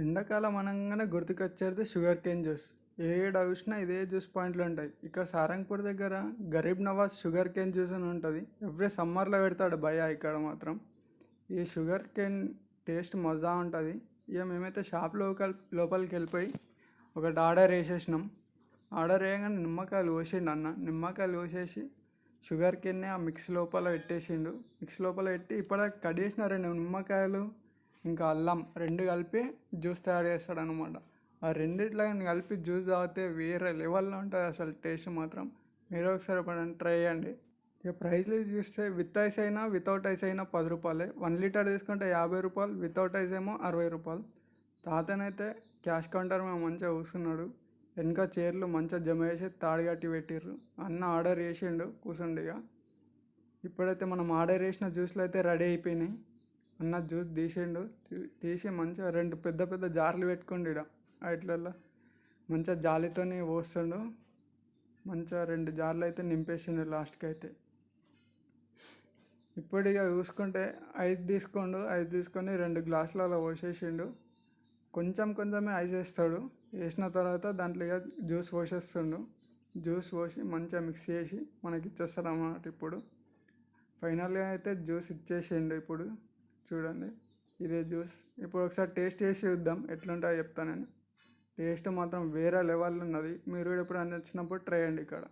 ఎండాకాలం అనగానే గుర్తుకొచ్చేది sugar cane juice. ఏడ చూసినా ఇదే జ్యూస్ పాయింట్లు ఉంటాయి. ఇక్కడ సారంగపూర్ దగ్గర Garib Nawaz sugar cane juice అని ఉంటుంది. ఎవ్రీ సమ్మర్లో పెడతాడు భయ్య ఇక్కడ మాత్రం. ఈ షుగర్ కేన్ టేస్ట్ మజా ఉంటుంది. ఇక మేమైతే షాప్ లోపలికి వెళ్ళిపోయి ఒకటి ఆర్డర్ వేసేసినాం. ఆర్డర్ వేయగానే నిమ్మకాయలు కోసిండు అన్న. నిమ్మకాయలు కోసేసి షుగర్ కేన్ని ఆ మిక్స్ లోపల పెట్టేసిండు. మిక్స్ లోపల పెట్టి ఇప్పటిదాకా కట్ చేసిన 2 నిమ్మకాయలు ఇంకా అల్లం 2 కలిపి జ్యూస్ తయారు చేస్తాడనమాట. ఆ రెండిట్లో కలిపి జ్యూస్ తాగితే వేరే లెవెల్లో ఉంటుంది అసలు టేస్ట్ మాత్రం. మీరు ఒకసారి ఎప్పుడైనా ట్రై చేయండి. ఇక ప్రైస్లు చూస్తే విత్ ఐస్ అయినా వితౌట్ ఐస్ అయినా 10 రూపాయలే. 1 లీటర్ తీసుకుంటే 50 రూపాయలు, వితౌట్ ఐస్ ఏమో 60 రూపాయలు. తాతనైతే క్యాష్ కౌంటర్ మేము మంచిగా కూర్చున్నాడు. వెనక చైర్లు మంచిగా జమ చేసి తాడు కట్టి పెట్టిర్రు. అన్న ఆర్డర్ చేసిండు కూర్చుండిగా. ఇప్పుడైతే మనం ఆర్డర్ చేసిన జ్యూస్లు అయితే రెడీ అయిపోయినాయి. అన్న జ్యూస్ తీసిండు. తీసి మంచిగా 2 పెద్ద పెద్ద జార్లు పెట్టుకోండి ఇడ వాటిలలో మంచిగా జాలితోని పోస్తుండు. మంచిగా 2 జార్లు అయితే నింపేసిండు లాస్ట్కి అయితే. ఇప్పుడు ఇక చూసుకుంటే ఐస్ తీసుకోండు. ఐస్ తీసుకొని 2 గ్లాసులలో పోసేసిండు. కొంచెం కొంచెమే ఐస్ వేస్తాడు. వేసిన తర్వాత దాంట్లో ఇక జ్యూస్ పోసేస్తుండు. జ్యూస్ పోసి మంచిగా మిక్స్ చేసి మనకి ఇచ్చేస్తాడు అన్నమాట. ఇప్పుడు ఫైనల్గా అయితే జ్యూస్ ఇచ్చేసిండు. ఇప్పుడు చూడండి ఇదే జ్యూస్. ఇప్పుడు ఒకసారి టేస్ట్ చేసి చూద్దాం ఎట్లుంటుందో చెప్తానని. టేస్ట్ మాత్రం వేరే లెవెల్ ఉన్నది. మీరు కూడా ఎప్పుడు వచ్చినప్పుడు ట్రై చేయండి ఇక్కడ.